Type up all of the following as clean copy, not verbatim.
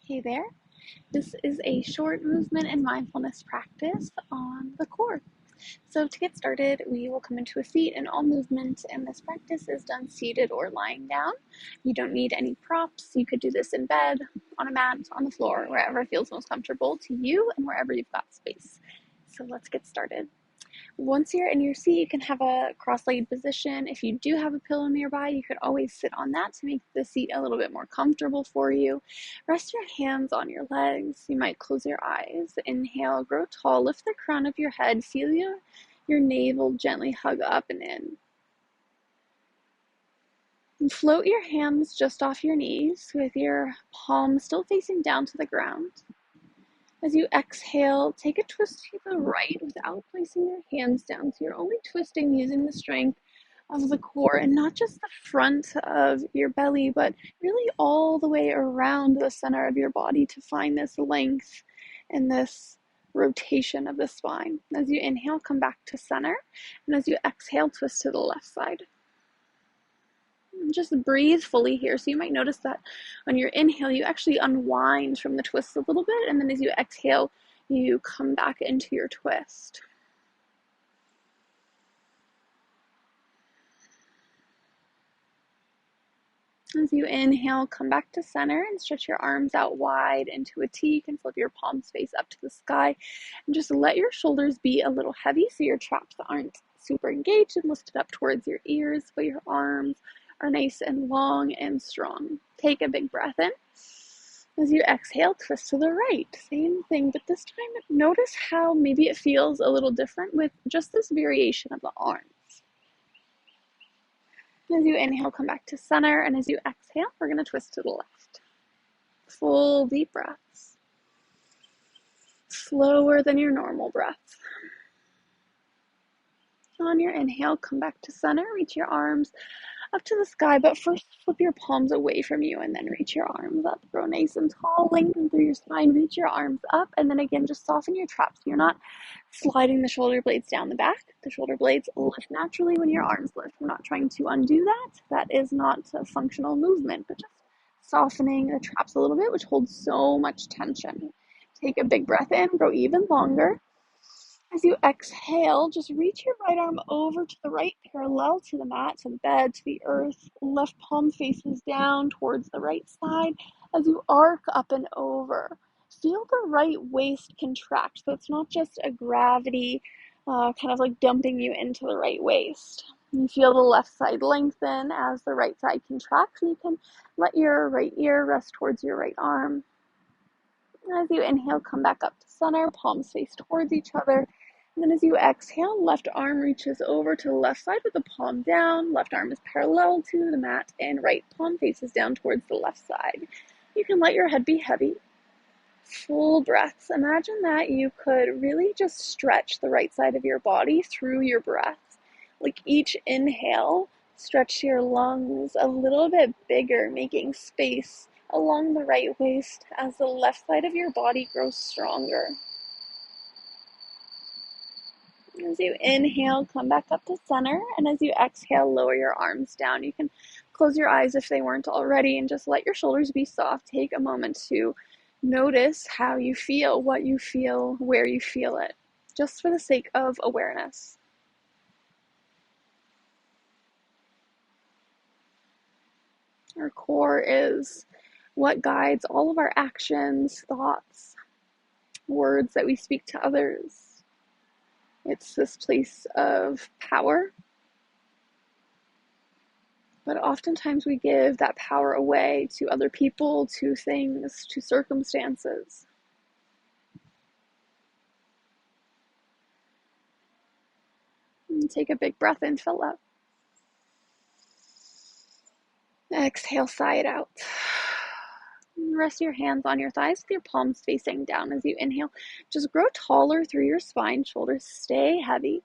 Hey there. This is a short movement and mindfulness practice on the core. So to get started, we will come into a seat, and all movement in this practice is done seated or lying down. You don't need any props. You could do this in bed, on a mat, on the floor, wherever feels most comfortable to you and wherever you've got space. So let's get started. Once you're in your seat, you can have a cross-legged position. If you do have a pillow nearby, you could always sit on that to make the seat a little bit more comfortable for you. Rest your hands on your legs. You might close your eyes. Inhale, grow tall, lift the crown of your head. Feel your navel gently hug up and in. And float your hands just off your knees with your palms still facing down to the ground. As you exhale, take a twist to the right without placing your hands down. So you're only twisting using the strength of the core and not just the front of your belly, but really all the way around the center of your body to find this length and this rotation of the spine. As you inhale, come back to center. And as you exhale, twist to the left side. Just breathe fully here. So you might notice that on your inhale, you actually unwind from the twist a little bit. And then as you exhale, you come back into your twist. As you inhale, come back to center and stretch your arms out wide into a T. You can flip your palms face up to the sky and just let your shoulders be a little heavy so your traps aren't super engaged and lifted up towards your ears, but your arms are nice and long and strong. Take a big breath in. As you exhale, twist to the right. Same thing, but this time notice how maybe it feels a little different with just this variation of the arms. As you inhale, come back to center, and as you exhale, we're going to twist to the left. Full deep breaths. Slower than your normal breath. On your inhale, come back to center, reach your arms up to the sky, but first flip your palms away from you and then reach your arms up. Grow nice and tall, lengthen through your spine, reach your arms up, and then again, just soften your traps. You're not sliding the shoulder blades down the back. The shoulder blades lift naturally when your arms lift. We're not trying to undo that. That is not a functional movement, but just softening the traps a little bit, which holds so much tension. Take a big breath in, go even longer. As you exhale, just reach your right arm over to the right, parallel to the mat, to the bed, to the earth. Left palm faces down towards the right side. As you arc up and over, feel the right waist contract. So it's not just a gravity kind of like dumping you into the right waist. You feel the left side lengthen as the right side contracts. And you can let your right ear rest towards your right arm. As you inhale, come back up to center, palms face towards each other. And then as you exhale, left arm reaches over to the left side with the palm down. Left arm is parallel to the mat and right palm faces down towards the left side. You can let your head be heavy. Full breaths. Imagine that you could really just stretch the right side of your body through your breath. Like each inhale, stretch your lungs a little bit bigger, making space along the right waist as the left side of your body grows stronger. As you inhale, come back up to center, and as you exhale, lower your arms down. You can close your eyes if they weren't already and just let your shoulders be soft. Take a moment to notice how you feel, what you feel, where you feel it, just for the sake of awareness. Our core is what guides all of our actions, thoughts, words that we speak to others. It's this place of power. But oftentimes we give that power away to other people, to things, to circumstances. And take a big breath in, fill up. Exhale, sigh it out. Rest your hands on your thighs with your palms facing down as you inhale. Just grow taller through your spine, shoulders stay heavy.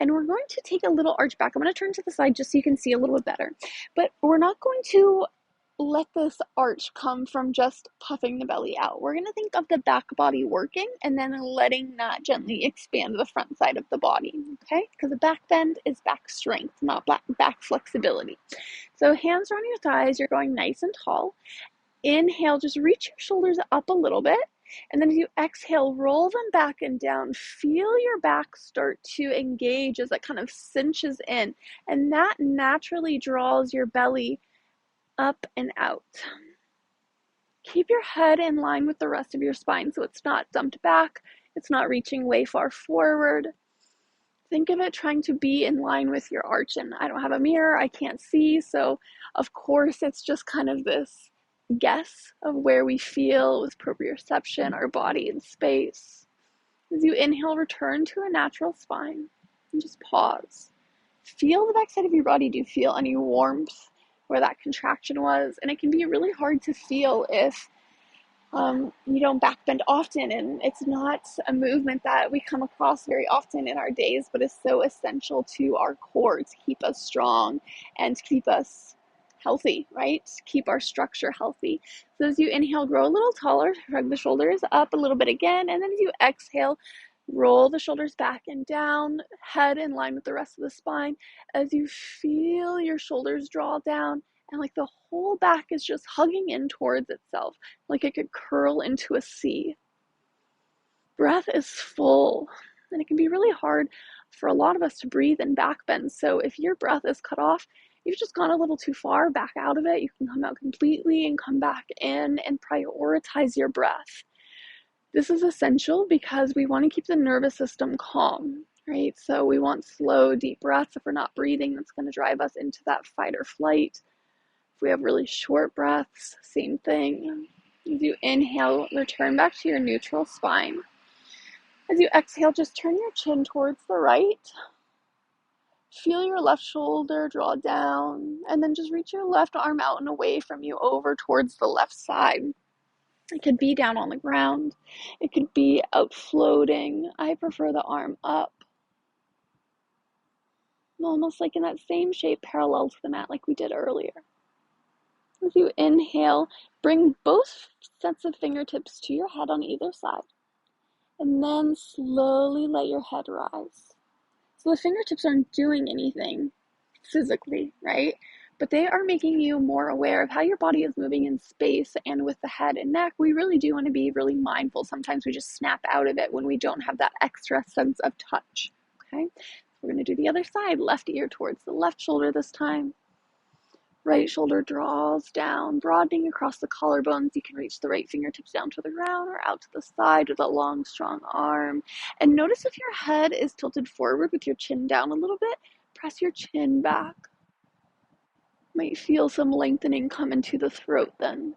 And we're going to take a little arch back. I'm going to turn to the side just so you can see a little bit better. But we're not going to let this arch come from just puffing the belly out. We're going to think of the back body working and then letting that gently expand the front side of the body, okay? Because a back bend is back strength, not back flexibility. So hands are on your thighs. You're going nice and tall. inhale, just reach your shoulders up a little bit. And then as you exhale, roll them back and down. Feel your back start to engage as it kind of cinches in. And that naturally draws your belly up and out. Keep your head in line with the rest of your spine so it's not dumped back. It's not reaching way far forward. Think of it trying to be in line with your arch. And I don't have a mirror, I can't see. So of course it's just kind of this guess of where we feel with proprioception, our body in space. As you inhale, return to a natural spine and just pause. Feel the backside of your body. Do you feel any warmth where that contraction was? And it can be really hard to feel if you don't backbend often, and it's not a movement that we come across very often in our days, but is so essential to our core to keep us strong and to keep us healthy, right? To keep our structure healthy. So as you inhale, grow a little taller, shrug the shoulders up a little bit again, and then as you exhale, roll the shoulders back and down, head in line with the rest of the spine. As you feel your shoulders draw down, and like the whole back is just hugging in towards itself, like it could curl into a C. Breath is full, and it can be really hard for a lot of us to breathe and back bend. So if your breath is cut off, you've just gone a little too far back out of it. You can come out completely and come back in and prioritize your breath. This is essential because we want to keep the nervous system calm, right? So we want slow, deep breaths. If we're not breathing, that's going to drive us into that fight or flight. If we have really short breaths, same thing. As you inhale, return back to your neutral spine. As you exhale, just turn your chin towards the right. Feel your left shoulder draw down, and then just reach your left arm out and away from you over towards the left side. It could be down on the ground. It could be out floating. I prefer the arm up. Almost like in that same shape parallel to the mat like we did earlier. As you inhale, bring both sets of fingertips to your head on either side. And then slowly let your head rise. So the fingertips aren't doing anything physically, right? But they are making you more aware of how your body is moving in space. And with the head and neck, we really do want to be really mindful. Sometimes we just snap out of it when we don't have that extra sense of touch, okay? We're going to do the other side. Left ear towards the left shoulder this time. Right shoulder draws down, broadening across the collarbones. You can reach the right fingertips down to the ground or out to the side with a long, strong arm. And notice if your head is tilted forward with your chin down a little bit, press your chin back. Might feel some lengthening come into the throat then.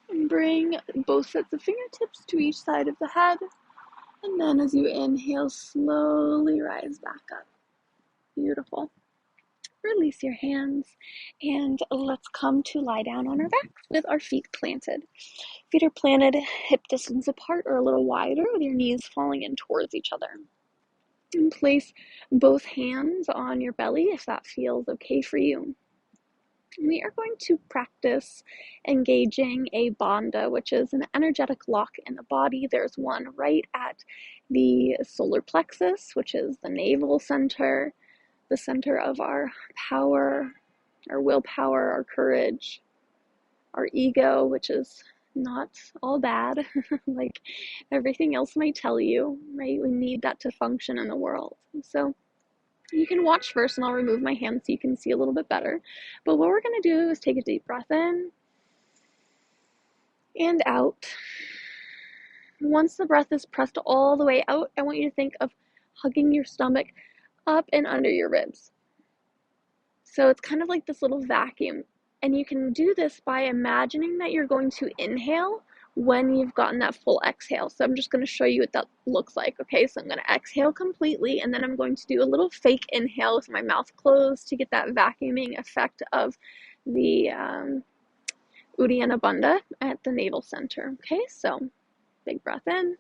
And bring both sets of fingertips to each side of the head. And then as you inhale, slowly rise back up. Beautiful. Release your hands, and let's come to lie down on our backs with our feet planted. Feet are planted hip distance apart or a little wider with your knees falling in towards each other. And place both hands on your belly if that feels okay for you. We are going to practice engaging a bandha, which is an energetic lock in the body. There's one right at the solar plexus, which is the navel center, the center of our power, our willpower, our courage, our ego, which is not all bad, like everything else might tell you, right? We need that to function in the world. So you can watch first, and I'll remove my hand so you can see a little bit better. But what we're going to do is take a deep breath in and out. Once the breath is pressed all the way out, I want you to think of hugging your stomach up and under your ribs. So it's kind of like this little vacuum. And you can do this by imagining that you're going to inhale when you've gotten that full exhale. So I'm just going to show you what that looks like. Okay, so I'm going to exhale completely, and then I'm going to do a little fake inhale with my mouth closed to get that vacuuming effect of the Uddiyana Bandha at the navel center. Okay, so big breath in,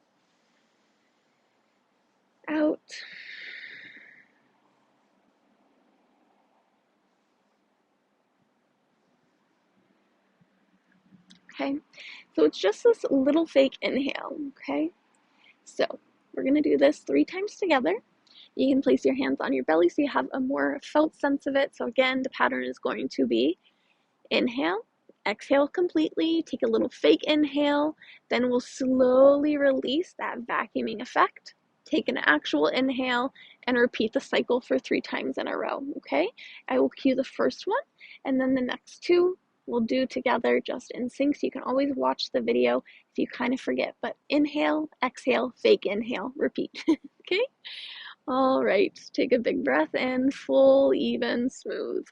out. Okay, so it's just this little fake inhale, okay? So We're going to do this 3 times together. You can place your hands on your belly so you have a more felt sense of it. So again, the pattern is going to be inhale, exhale completely, take a little fake inhale, then we'll slowly release that vacuuming effect. Take an actual inhale and repeat the cycle for 3 times in a row, okay? I will cue the first one, and then the next 2 we'll do together just in sync, so you can always watch the video if you kind of forget. But inhale, exhale, fake inhale, repeat, okay? All right, take a big breath in, full, even, smooth.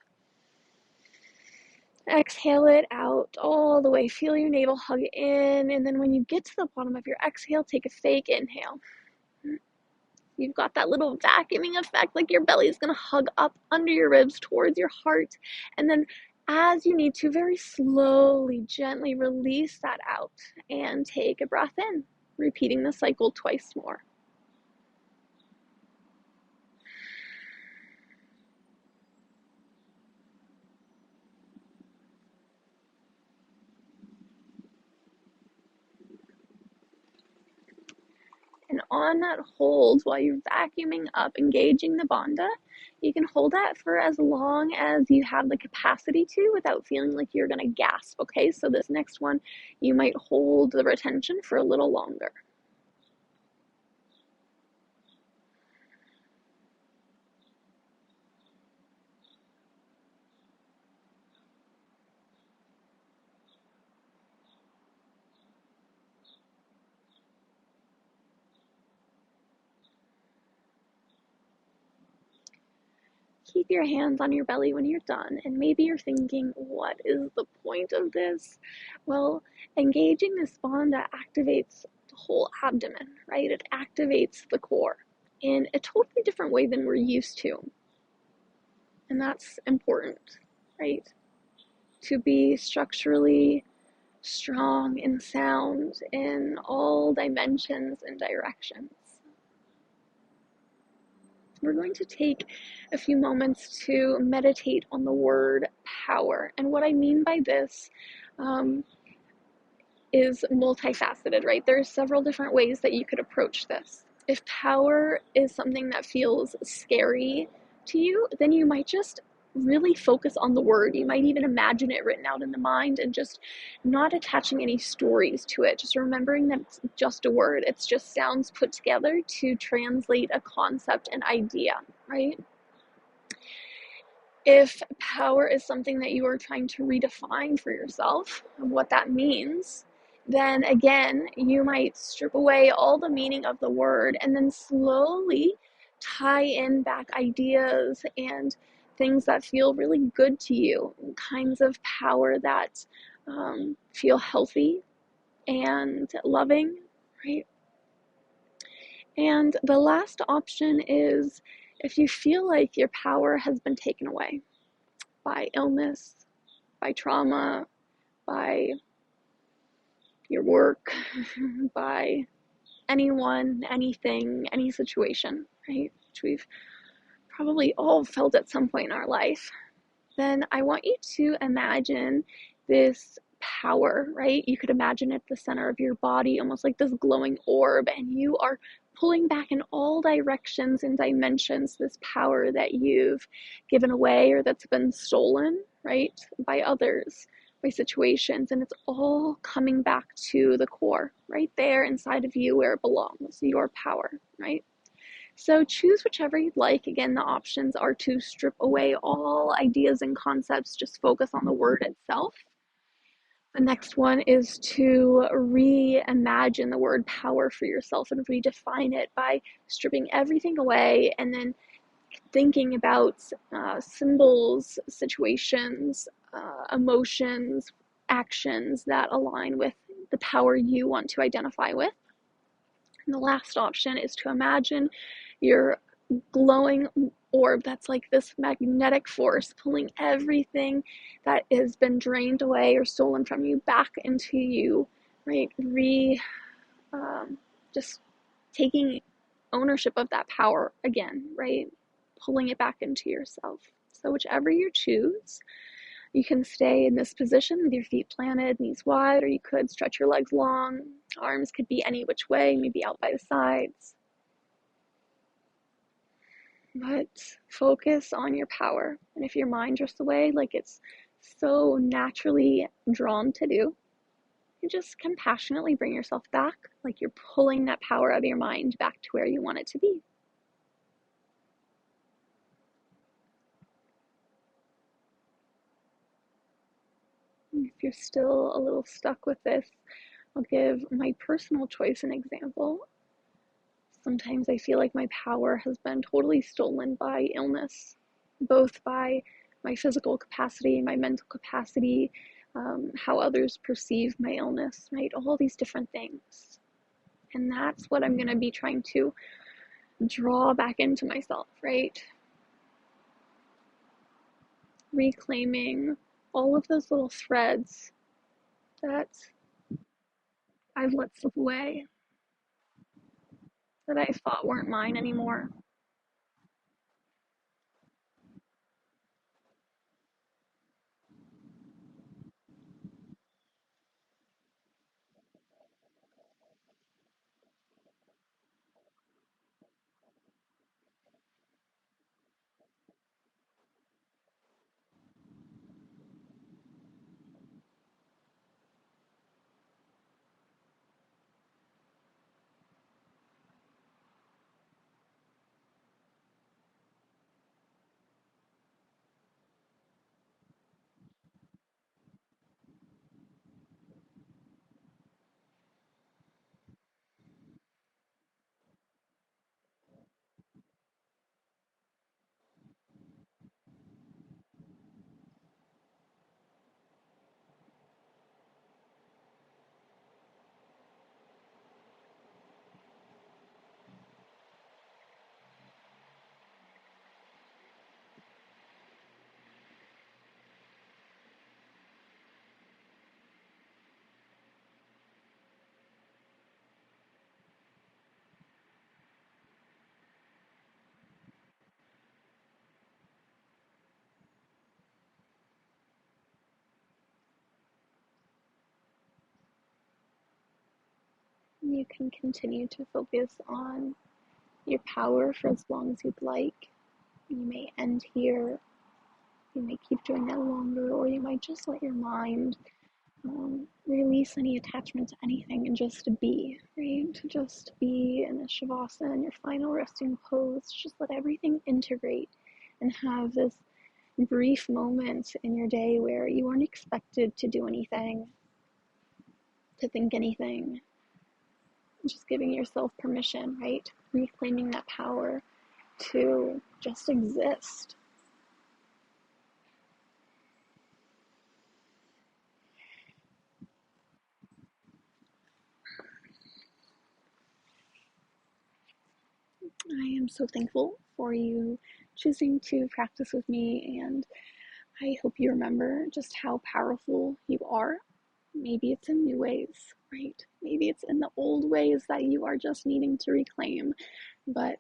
Exhale it out all the way. Feel your navel hug in, and then when you get to the bottom of your exhale, take a fake inhale. You've got that little vacuuming effect, like your belly is going to hug up under your ribs towards your heart. And then as you need to, very slowly, gently release that out and take a breath in, repeating the cycle twice more. And on that hold, while you're vacuuming up, engaging the bandha, you can hold that for as long as you have the capacity to without feeling like you're going to gasp, okay? So this next one, you might hold the retention for a little longer. Keep your hands on your belly when you're done, and maybe you're thinking, what is the point of this? Well, engaging this bandha activates the whole abdomen, right? It activates the core in a totally different way than we're used to. And that's important, right? To be structurally strong and sound in all dimensions and directions. We're going to take a few moments to meditate on the word power. And what I mean by this is multifaceted, right? There are several different ways that you could approach this. If power is something that feels scary to you, then you might just really focus on the word. You might even imagine it written out in the mind and just not attaching any stories to it. Just remembering that it's just a word. It's just sounds put together to translate a concept, an idea, right? If power is something that you are trying to redefine for yourself and what that means, then again, you might strip away all the meaning of the word and then slowly tie in back ideas and things that feel really good to you, kinds of power that feel healthy and loving, right? And the last option is if you feel like your power has been taken away by illness, by trauma, by your work, by anyone, anything, any situation, right? Which we've probably all felt at some point in our life. Then I want you to imagine this power, right? You could imagine it at the center of your body, almost like this glowing orb, and you are pulling back in all directions and dimensions this power that you've given away or that's been stolen, right, by others, by situations, and it's all coming back to the core, right there inside of you where it belongs, your power, right? So choose whichever you'd like. Again, the options are to strip away all ideas and concepts, just focus on the word itself. The next one is to reimagine the word power for yourself and redefine it by stripping everything away and then thinking about symbols, situations, emotions, actions that align with the power you want to identify with. And the last option is to imagine your glowing orb that's like this magnetic force pulling everything that has been drained away or stolen from you back into you, right? Just taking ownership of that power again, right? Pulling it back into yourself. So whichever you choose, you can stay in this position with your feet planted, knees wide, or you could stretch your legs long. Arms could be any which way, maybe out by the sides. but focus on your power. And if your mind drifts away, like it's so naturally drawn to do, you just compassionately bring yourself back, like you're pulling that power out of your mind back to where you want it to be. And if you're still a little stuck with this, I'll give my personal choice an example. Sometimes I feel like my power has been totally stolen by illness, both by my physical capacity, my mental capacity, how others perceive my illness, right? All these different things. And that's what I'm going to be trying to draw back into myself, right? Reclaiming all of those little threads that I've let slip away, that I thought weren't mine anymore. You can continue to focus on your power for as long as you'd like. You may end here, you may keep doing that longer, or you might just let your mind release any attachment to anything and just be, right? To just be in a shavasana, in your final resting pose. Just let everything integrate and have this brief moment in your day where you aren't expected to do anything, to think anything. Just giving yourself permission, right? Reclaiming that power to just exist. I am so thankful for you choosing to practice with me, and I hope you remember just how powerful you are. Maybe it's in new ways, right? Maybe it's in the old ways that you are just needing to reclaim, but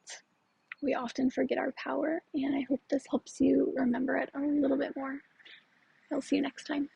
we often forget our power, and I hope this helps you remember it a little bit more. I'll see you next time.